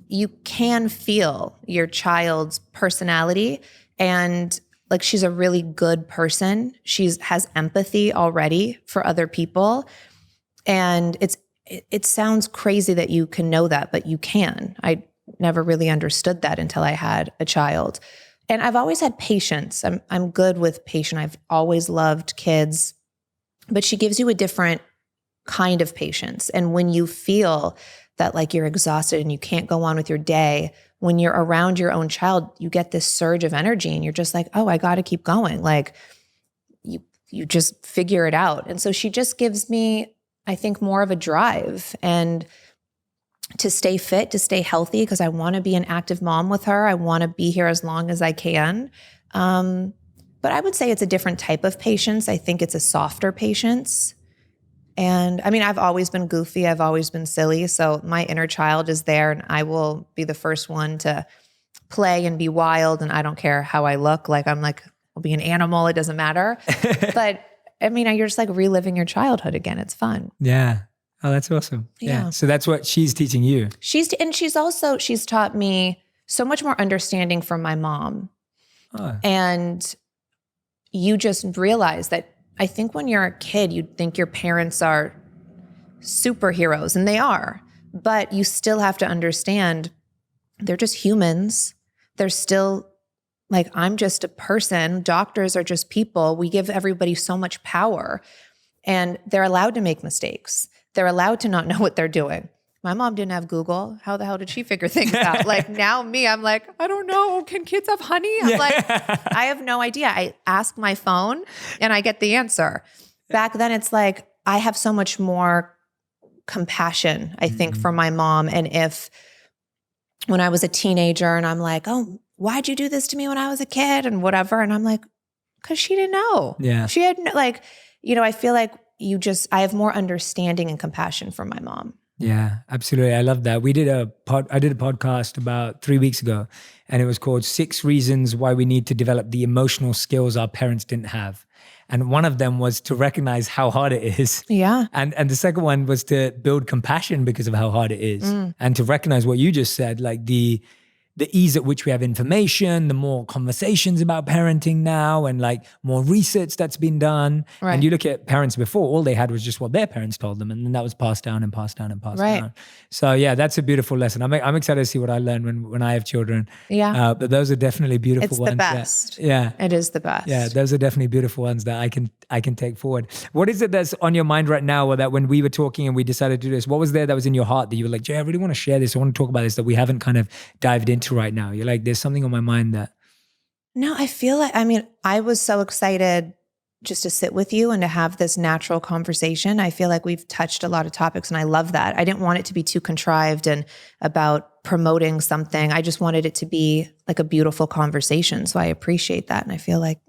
you can feel your child's personality and she's a really good person. Has empathy already for other people. And it sounds crazy that you can know that, but you can. I never really understood that until I had a child. And I've always had patience. I'm good with patience. I've always loved kids, but she gives you a different kind of patience. And when you feel that you're exhausted and you can't go on with your day, when you're around your own child, you get this surge of energy and you're just like, oh, I got to keep going. You just figure it out. And so she just gives me, I think, more of a drive and to stay fit, to stay healthy, because I want to be an active mom with her. I want to be here as long as I can. But I would say it's a different type of patience. I think it's a softer patience. And I mean, I've always been goofy. I've always been silly. So my inner child is there and I will be the first one to play and be wild. And I don't care how I look. I'll be an animal. It doesn't matter. But I mean, you're just reliving your childhood again. It's fun. Yeah. Oh, that's awesome. Yeah. So that's what she's teaching you. She's taught me so much more understanding from my mom. Oh. And you just realize that I think when you're a kid, you'd think your parents are superheroes, and they are, but you still have to understand they're just humans. They're still like, I'm just a person. Doctors are just people. We give everybody so much power, and they're allowed to make mistakes. They're allowed to not know what they're doing. My mom didn't have Google. How the hell did she figure things out? Like now I'm like, I don't know. Can kids have honey? I'm like, I have no idea. I ask my phone and I get the answer. Back then it's like, I have so much more compassion, I think, for my mom. And if when I was a teenager and I'm like, oh, why'd you do this to me when I was a kid and whatever? And I'm like, because she didn't know. Yeah. She had I feel like I have more understanding and compassion for my mom. Yeah, absolutely. I love that. I did a podcast about 3 weeks ago, and it was called 6 Reasons Why We Need to Develop the Emotional Skills Our Parents Didn't Have. And one of them was to recognize how hard it is. Yeah. And the second one was to build compassion because of how hard it is. And to recognize what you just said, like the ease at which we have information, the more conversations about parenting now, and like more research that's been done. Right. And you look at parents before, all they had was just what their parents told them. And then that was passed down and passed down and passed Right. down. So yeah, that's a beautiful lesson. I'm excited to see what I learn when I have children. Yeah. But those are definitely beautiful It's ones. the best. Yeah. It is the best. Yeah, those are definitely beautiful ones that I can take forward. What is it that's on your mind right now, or that when we were talking and we decided to do this, what was there that was in your heart that you were like, Jay, I really want to share this. I want to talk about this that we haven't kind of dived into right now. You're like, there's something on my mind that. No, I feel like, I was so excited just to sit with you and to have this natural conversation. I feel like we've touched a lot of topics, and I love that. I didn't want it to be too contrived and about promoting something. I just wanted it to be like a beautiful conversation. So I appreciate that. And I feel like,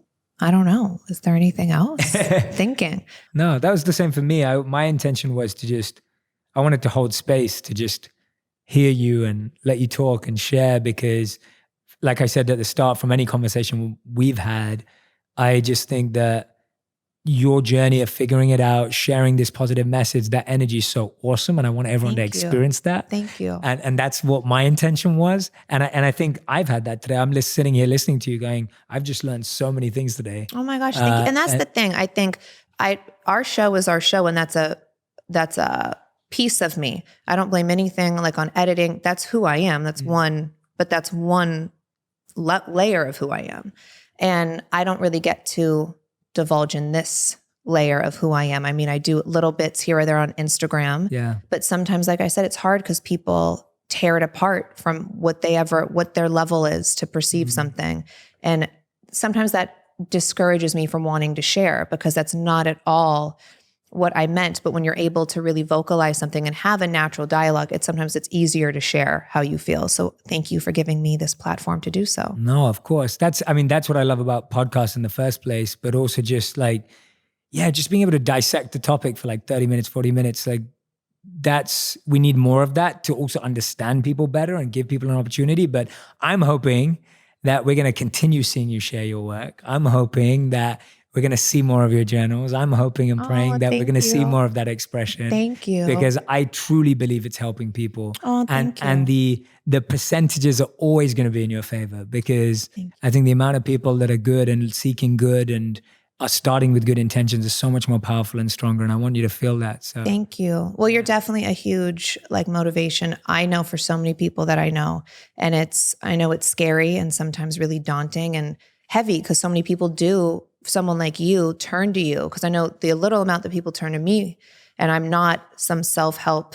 I don't know, is there anything else? Thinking. No, that was the same for me. My intention was I wanted to hold space to just hear you and let you talk and share, because like I said at the start, from any conversation we've had, I just think that your journey of figuring it out, sharing this positive message, that energy is so awesome. And I want everyone to experience that. Thank you. And that's what my intention was. And I think I've had that today. I'm just sitting here listening to you going, I've just learned so many things today. Oh my gosh. Thank you. And that's the thing. I think our show is our show, and that's a piece of me. I don't blame anything like on editing. That's who I am. That's one layer of who I am. And I don't really get to divulge in this layer of who I am. I do little bits here or there on Instagram. Yeah. But sometimes, like I said, it's hard because people tear it apart from what their level is to perceive something. And sometimes that discourages me from wanting to share, because that's not at all what I meant. But when you're able to really vocalize something and have a natural dialogue, sometimes it's easier to share how you feel. So thank you for giving me this platform to do so. No, of course. That's what I love about podcasts in the first place, but also just like, just being able to dissect the topic for like 30 minutes, 40 minutes, like we need more of that to also understand people better and give people an opportunity. But I'm hoping that we're going to continue seeing you share your work. I'm hoping that we're going to see more of your journals. I'm hoping and praying that we're going to see more of that expression. Thank you. Because I truly believe it's helping people. Oh, thank you. And the percentages are always going to be in your favor, because I think the amount of people that are good and seeking good and are starting with good intentions is so much more powerful and stronger. And I want you to feel that. So thank you. Well, you're definitely a huge motivation. I know for so many people that I know, and I know it's scary and sometimes really daunting and heavy, because so many people someone like you turn to you, because I know the little amount that people turn to me, and I'm not some self-help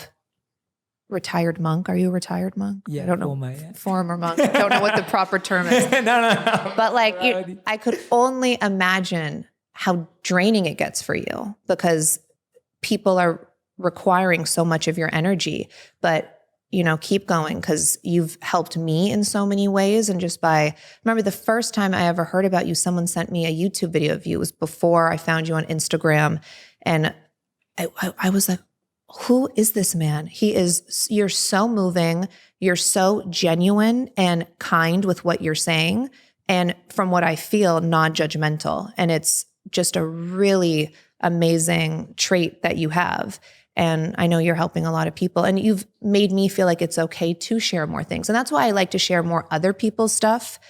retired monk. Are you a retired monk? Yeah, I don't know. yeah. Former monk. I don't know what the proper term is. No. But I could only imagine how draining it gets for you, because people are requiring so much of your energy. But keep going, because you've helped me in so many ways. And remember the first time I ever heard about you, someone sent me a YouTube video of you. It was before I found you on Instagram. And I was like, who is this man? You're so moving. You're so genuine and kind with what you're saying. And from what I feel, non-judgmental. And it's just a really amazing trait that you have. And I know you're helping a lot of people, and you've made me feel like it's okay to share more things. And that's why I like to share more other people's stuff,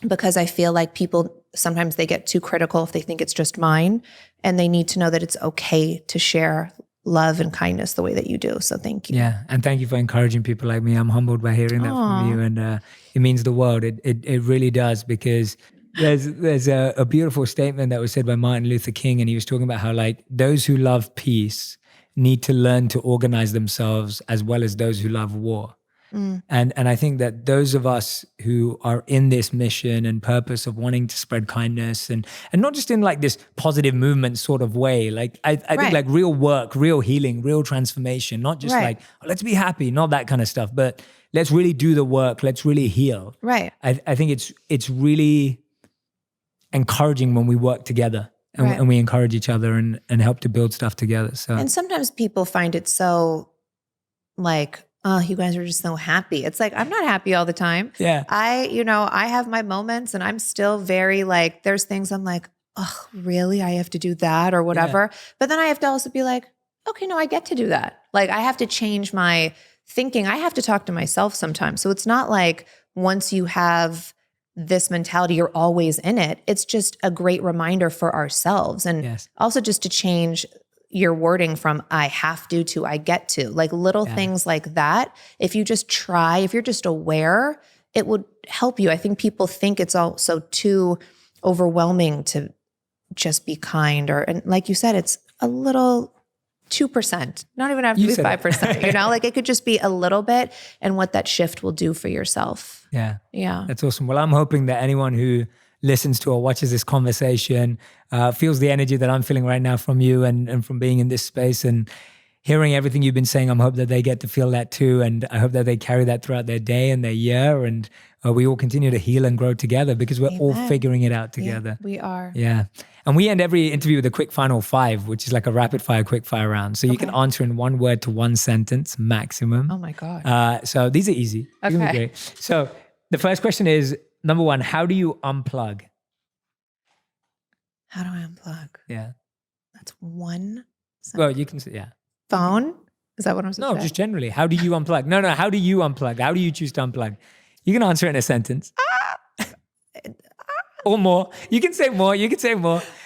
because I feel like people, sometimes they get too critical if they think it's just mine, and they need to know that it's okay to share love and kindness the way that you do. So thank you. Yeah. And thank you for encouraging people like me. I'm humbled by hearing that from you. And it means the world. It really does, because there's a beautiful statement that was said by Martin Luther King. And he was talking about how like those who love peace need to learn to organize themselves as well as those who love war. And I think that those of us who are in this mission and purpose of wanting to spread kindness and not just in like this positive movement sort of way, like I think like real work, real healing, real transformation, not just like, oh, let's be happy, not that kind of stuff, but let's really do the work. Let's really heal. Right. I think it's really encouraging when we work together and we encourage each other and help to build stuff together. So, and sometimes people find it so like, oh, you guys are just so happy. It's like, I'm not happy all the time. Yeah. I have my moments, and I'm still very like, there's things I'm like, oh, really? I have to do that or whatever. Yeah. But then I have to also be like, okay, no, I get to do that. Like, I have to change my thinking. I have to talk to myself sometimes. So it's not like once you have this mentality, you're always in it. It's just a great reminder for ourselves. And also just to change your wording from I have to I get to, like little things like that. If you just try, if you're just aware, it would help you. I think people think it's also too overwhelming to just be kind, and like you said, it's a little 2%, not even have to be 5%, like it could just be a little bit, and what that shift will do for yourself. Yeah. Yeah. That's awesome. Well, I'm hoping that anyone who listens to or watches this conversation feels the energy that I'm feeling right now from you and from being in this space and hearing everything you've been saying. I hope that they get to feel that too. And I hope that they carry that throughout their day and their year. And we all continue to heal and grow together, because we're all figuring it out together. Yeah, we are. Yeah. And we end every interview with a quick final 5, which is like a rapid fire, quick fire round. So you can answer in 1 word to 1 sentence maximum. Oh my God. So these are easy. Okay. These are great. So the first question is, number 1, how do you unplug? How do I unplug? Yeah. That's 1 sentence. Well, you can say, Phone? Is that what I'm supposed to say? No, just generally. How do you unplug? No, how do you unplug? How do you choose to unplug? You can answer in a sentence. Or more. You can say more.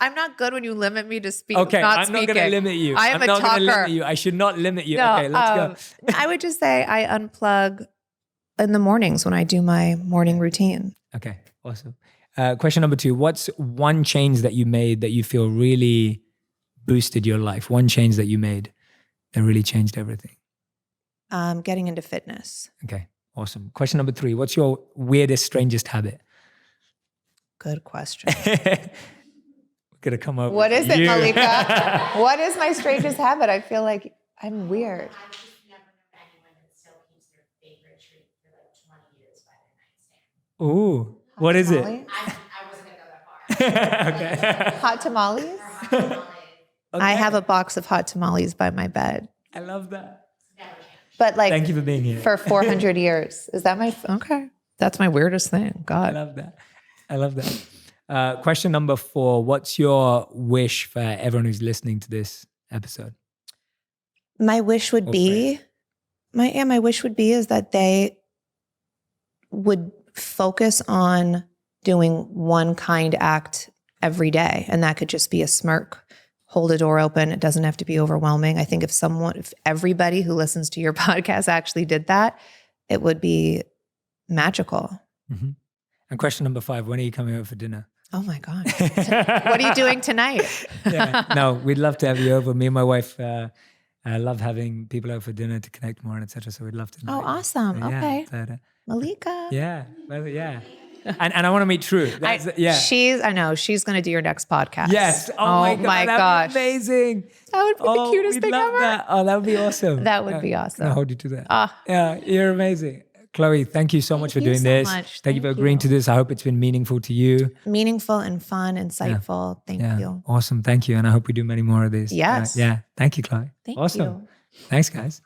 I'm not good when you limit me to speak. Okay, I'm not going to limit you. I am a talker. I'm not going to limit you. I should not limit you. No, okay, let's go. I would just say I unplug in the mornings when I do my morning routine. Okay, awesome. Question number 2. What's one change that you made that you feel really boosted your life? One change that you made that really changed everything? Getting into fitness. Okay, awesome. Question number 3. What's your weirdest, strangest habit? Good question. We're gonna come up. What is it, Malika? What is my strangest habit? I feel like I'm weird. I've just never known anyone that still keeps their favorite treat for like 20 years by their nightstand. Ooh, what is it? I wasn't gonna go that far. Okay. Hot tamales? Hot tamales. I have a box of hot tamales by my bed. I love that. Never changed. But like, Thank you for being here. for 400 years. Is that okay? That's my weirdest thing. God. I love that. Question number 4. What's your wish for everyone who's listening to this episode? My wish would be, my wish would be is that they would focus on doing one kind act every day. And that could just be a smirk, hold a door open. It doesn't have to be overwhelming. I think if everybody who listens to your podcast actually did that, it would be magical. Mm-hmm. And question number 5, when are you coming over for dinner? Oh my God. What are you doing tonight? No, we'd love to have you over. Me and my wife love having people over for dinner to connect more and etc. So we'd love to. Oh, awesome. Okay. Malika. Yeah. Well, yeah. And I want to meet True. I know. She's going to do your next podcast. Yes. Oh my God. That'd be amazing. That would be the cutest thing ever. That. Oh, that would be awesome. That would be awesome. I'll hold you to that. Yeah, you're amazing. Khloe, thank you so much for doing this. Thank you for agreeing to this. I hope it's been meaningful to you. Meaningful and fun, insightful. Thank you. Awesome. Thank you. And I hope we do many more of these. Yes. Yeah. Thank you, Khloe. Thank you. Thanks, guys.